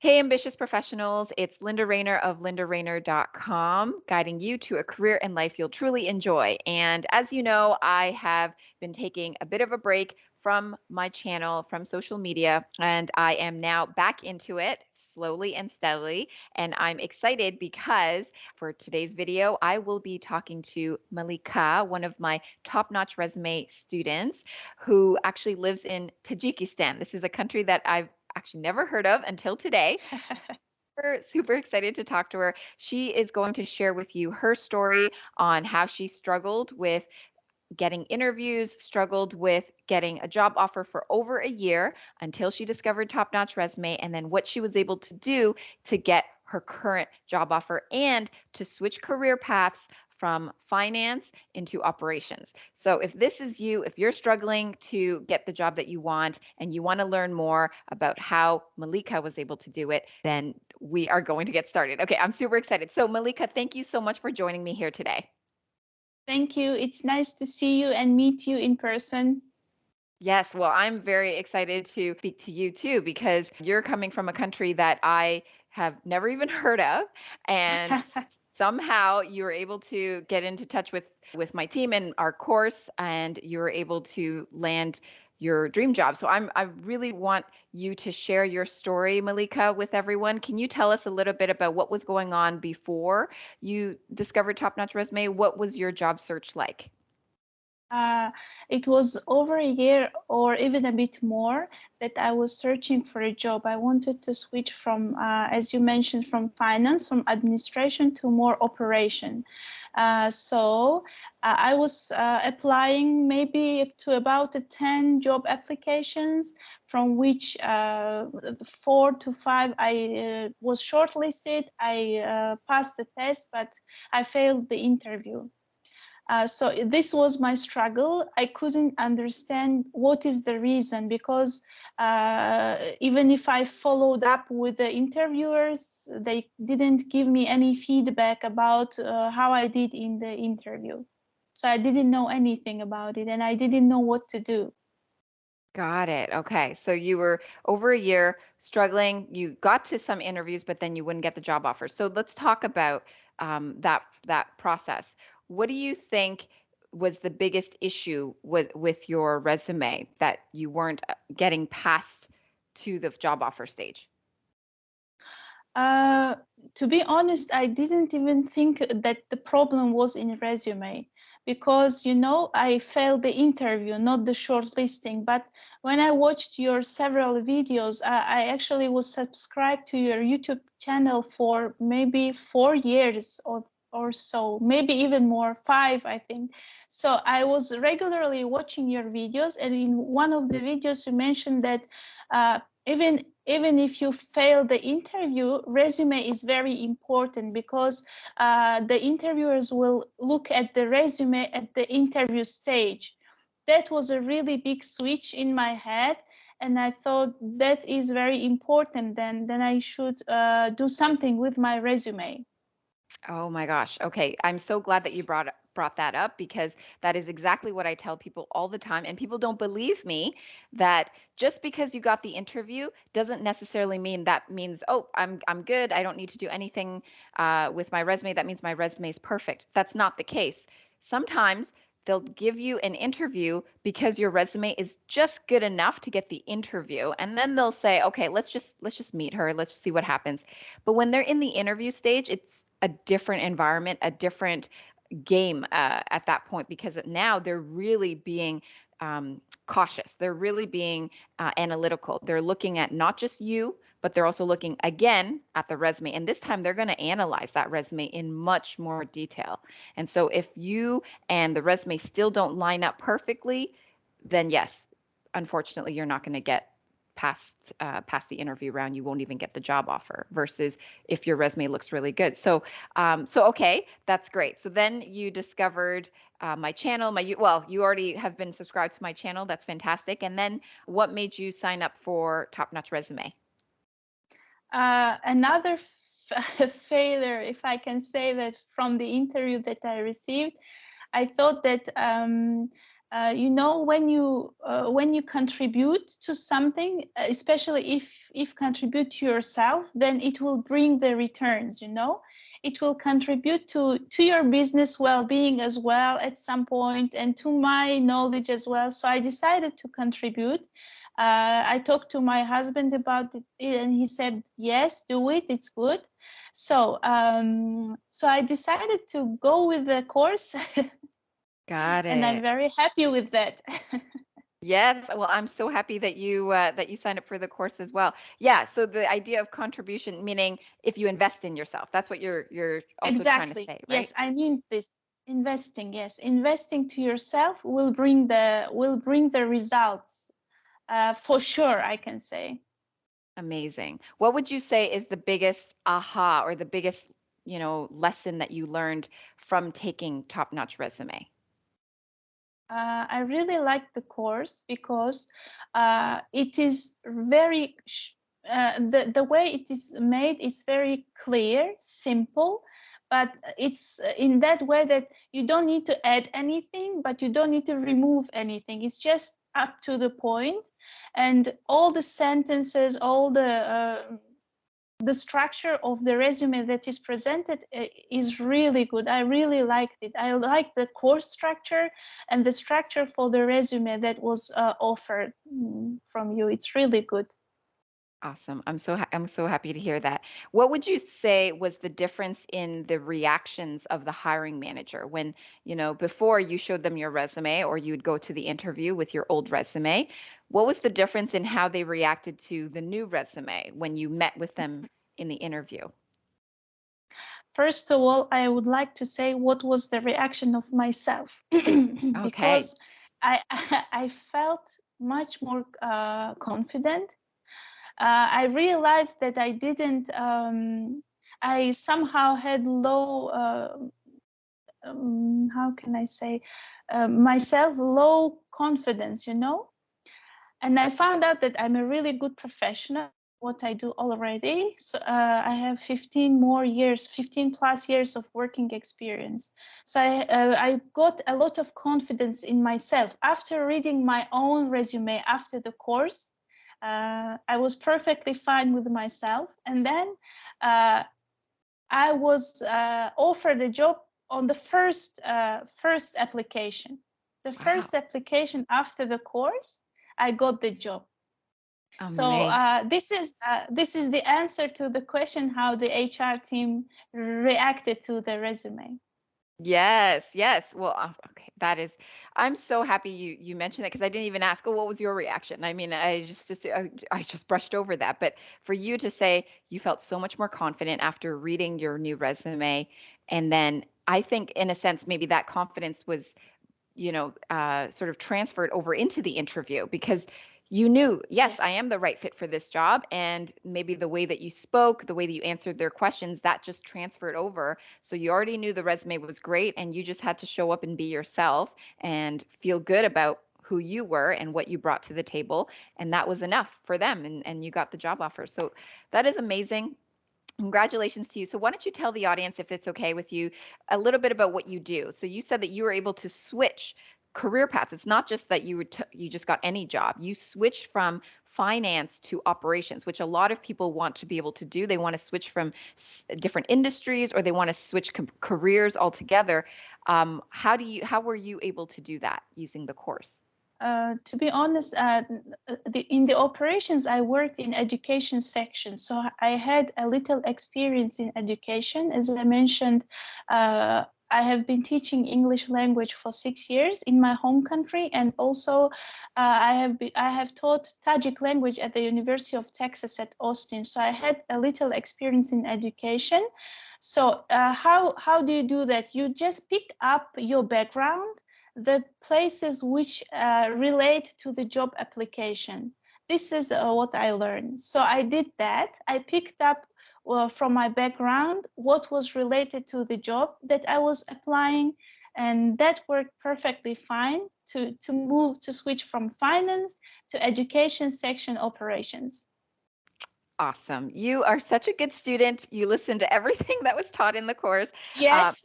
Hey, ambitious professionals, it's Linda Rayner of lindarayner.com, guiding you to a career and life you'll truly enjoy. And as you know, I have been taking a bit of a break from my channel, from social media, and I am now back into it slowly and steadily. And I'm excited because for today's video, I will be talking to Malika, one of my top-notch resume students who actually lives in Tajikistan. This is a country that I've actually never heard of until today. We're super excited to talk to her. She is going to share with you her story on how she struggled with getting interviews, struggled with getting a job offer for over a year until she discovered Top Notch Resume, and then what she was able to do to get her current job offer and to switch career paths from finance into operations. So if this is you, if you're struggling to get the job that you want and you want to learn more about how Malika was able to do it, then we are going to get started. Okay, I'm super excited. So Malika, thank you so much for joining me here today. Thank you. It's nice to see you and meet you in person. Yes, well, I'm very excited to speak to you too, because you're coming from a country that I have never even heard of. And somehow you were able to get into touch with my team and our course, and you were able to land your dream job. So I really want you to share your story, Malika, with everyone. Can you tell us a little bit about what was going on before you discovered Top Notch Resume? What was your job search like? Uh, it was over a year or even a bit more that I was searching for a job. I wanted to switch from, as you mentioned, from finance, from administration to more operation. I was applying maybe to about 10 job applications, from which 4 to 5 I was shortlisted. I passed the test, but I failed the interview. So this was my struggle. I couldn't understand what is the reason, because even if I followed up with the interviewers, they didn't give me any feedback about how I did in the interview. So I didn't know anything about it and I didn't know what to do. Got it. Okay. So you were over a year struggling. You got to some interviews, but then you wouldn't get the job offer. So let's talk about that process. What do you think was the biggest issue with your resume that you weren't getting past to the job offer stage? Uh, to be honest, I didn't even think that the problem was in resume, because, I failed the interview, not the shortlisting. But when I watched your several videos, I actually was subscribed to your YouTube channel for maybe 4 years or so, maybe even more, 5, I think. So I was regularly watching your videos, and in one of the videos you mentioned that even if you fail the interview, resume is very important, because the interviewers will look at the resume at the interview stage. That was a really big switch in my head, and I thought that is very important. Then I should do something with my resume. Oh my gosh. Okay. I'm so glad that you brought that up, because that is exactly what I tell people all the time, and people don't believe me that just because you got the interview doesn't necessarily mean that means, oh, I'm good. I don't need to do anything with my resume. That means my resume is perfect. That's not the case. Sometimes they'll give you an interview because your resume is just good enough to get the interview, and then they'll say, okay, let's just meet her. Let's see what happens. But when they're in the interview stage, it's a different environment, a different game at that point, because now they're really being cautious. They're really being analytical. They're looking at not just you, but they're also looking again at the resume. And this time they're going to analyze that resume in much more detail. And so if you and the resume still don't line up perfectly, then yes, unfortunately, you're not going to get past the interview round. You won't even get the job offer. Versus if your resume looks really good. So okay, that's great. So then you discovered my channel. Well, you already have been subscribed to my channel. That's fantastic. And then what made you sign up for Top Notch Resume? Another failure, if I can say that, from the interview that I received. I thought that When you contribute to something, especially if contribute to yourself, then it will bring the returns. It will contribute to your business well-being as well at some point, and to my knowledge as well. So I decided to contribute. I talked to my husband about it, and he said, yes, do it, it's good. So I decided to go with the course. Got And I'm it. very happy with that. Yes, well, I'm so happy that you signed up for the course as well. Yeah, so the idea of contribution, meaning if you invest in yourself, that's what you're also trying to Exactly. say, right? Yes, I mean this. Investing, yes, investing to yourself will bring the results, for sure, I can say. Amazing. What would you say is the biggest aha or the biggest, lesson that you learned from taking Top Notch Resume? I really like the course because it is the way it is made is very clear, simple, but it's in that way that you don't need to add anything, but you don't need to remove anything. It's just up to the point, and all the sentences, all the structure of the resume that is presented is really good. I really liked it. I like the course structure and the structure for the resume that was offered from you. It's really good. Awesome. I'm so happy to hear that. What would you say was the difference in the reactions of the hiring manager when, before you showed them your resume or you would go to the interview with your old resume? What was the difference in how they reacted to the new resume when you met with them in the interview? First of all, I would like to say what was the reaction of myself Okay. because I I felt much more confident. I realized that I didn't. I somehow had low. How can I say? Myself low confidence, and I found out that I'm a really good professional. What I do already. So I have 15 plus years of working experience. So I got a lot of confidence in myself after reading my own resume after the course. I was perfectly fine with myself, and then uh, I was offered a job on the first application. The Wow. first application after the course, I got the job. So Amazing. this is the answer to the question how the HR team reacted to the resume. Yes, yes. Well, okay, I'm so happy you mentioned that because I didn't even ask, oh, what was your reaction? I mean, I just brushed over that. But for you to say you felt so much more confident after reading your new resume, and then I think in a sense maybe that confidence was sort of transferred over into the interview because you knew, yes, I Yes. am the right fit for this job. And maybe the way that you spoke, the way that you answered their questions, that just transferred over. So you already knew the resume was great and you just had to show up and be yourself and feel good about who you were and what you brought to the table. And that was enough for them. And you got the job offer. So that is amazing. Congratulations to you. So, why don't you tell the audience, if it's okay with you, a little bit about what you do? So, you said that you were able to switch career paths. It's not just that you just got any job. You switched from finance to operations, which a lot of people want to be able to do. They want to switch from different industries or they want to switch careers altogether. How were you able to do that using the course? To be honest, in the operations, I worked in education section, so I had a little experience in education. As I mentioned, I have been teaching English language for 6 years in my home country, and also I have taught Tajik language at the University of Texas at Austin. So I had a little experience in education. So how do you do that? You just pick up your background, the places which relate to the job application. This is what I learned. So I did that. I picked up from my background what was related to the job that I was applying, and that worked perfectly fine to switch from finance to education section operations. Awesome. You are such a good student. You listened to everything that was taught in the course. Um, Yes.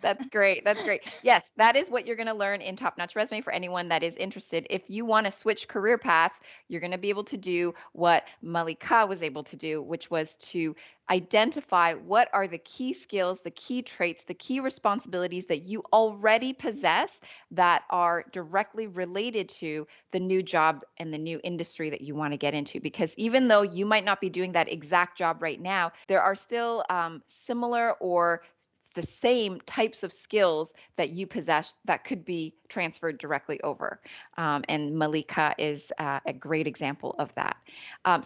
That's great. That's great. Yes, that is what you're going to learn in Top Notch Resume for anyone that is interested. If you want to switch career paths, you're going to be able to do what Malika was able to do, which was to identify what are the key skills, the key traits, the key responsibilities that you already possess that are directly related to the new job and the new industry that you want to get into. Because even though you might not be doing that exact job right now, there are still similar or the same types of skills that you possess that could be transferred directly over. And Malika is a great example of that.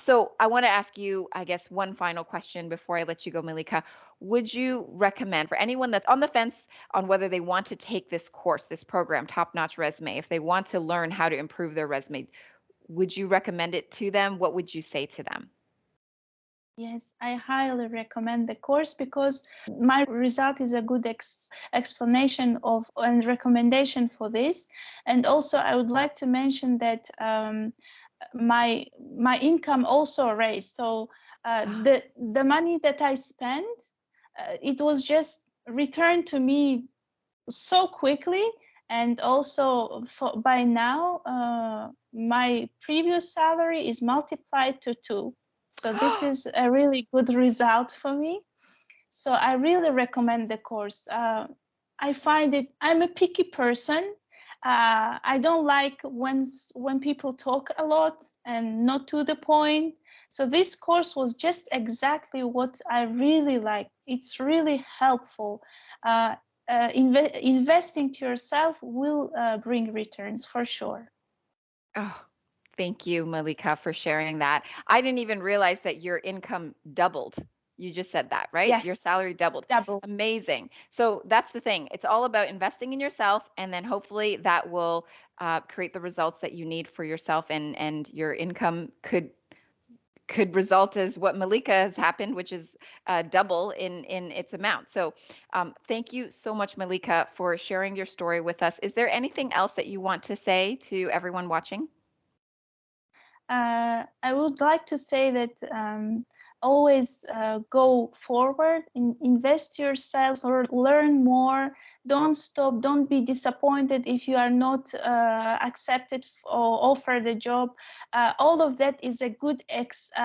So I want to ask you, I guess, one final question before I let you go, Malika. Would you recommend for anyone that's on the fence on whether they want to take this course, this program, Top Notch Resume, if they want to learn how to improve their resume, would you recommend it to them? What would you say to them? Yes, I highly recommend the course because my result is a good explanation of and recommendation for this. And also, I would like to mention that my income also raised. So the money that I spent, it was just returned to me so quickly. And also, by now, my previous salary is multiplied to two. So this is a really good result for me. So I really recommend the course. I find it, I'm a picky person. I don't like when people talk a lot and not to the point. So this course was just exactly what I really like. It's really helpful. Uh, Investing to yourself will bring returns for sure. Oh, thank you, Malika, for sharing that. I didn't even realize that your income doubled. You just said that, right? Your Yes, salary doubled. double. Amazing. So that's the thing. It's all about investing in yourself, and then hopefully that will create the results that you need for yourself, and your income could result as what Malika has happened, which is double in its amount. So, thank you so much, Malika, for sharing your story with us. Is there anything else that you want to say to everyone watching? I would like to say that always go forward, invest yourself, or learn more. Don't stop. Don't be disappointed if you are not accepted or offered a job. All of that is a good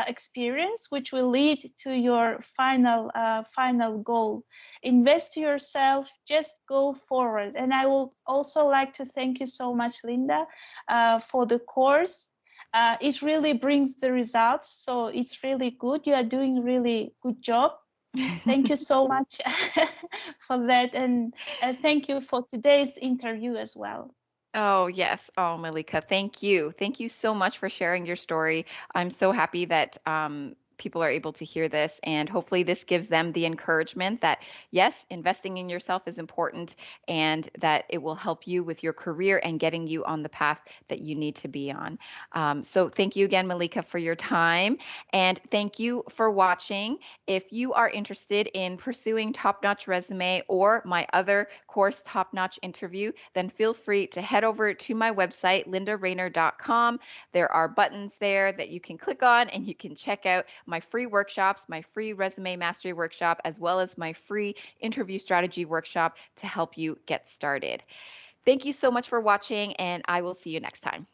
experience, which will lead to your final goal. Invest yourself. Just go forward. And I would also like to thank you so much, Linda, for the course. It really brings the results, so it's really good. You are doing really good job. Thank you so much for that, and thank you for today's interview as well. Oh, yes. Oh, Malika, thank you. Thank you so much for sharing your story. I'm so happy that people are able to hear this, and hopefully, this gives them the encouragement that yes, investing in yourself is important and that it will help you with your career and getting you on the path that you need to be on. So, thank you again, Malika, for your time, and thank you for watching. If you are interested in pursuing Top Notch Resume or my other course, Top Notch Interview, then feel free to head over to my website, lindarayner.com. There are buttons there that you can click on and you can check out my free workshops, my free resume mastery workshop, as well as my free interview strategy workshop to help you get started. Thank you so much for watching, and I will see you next time.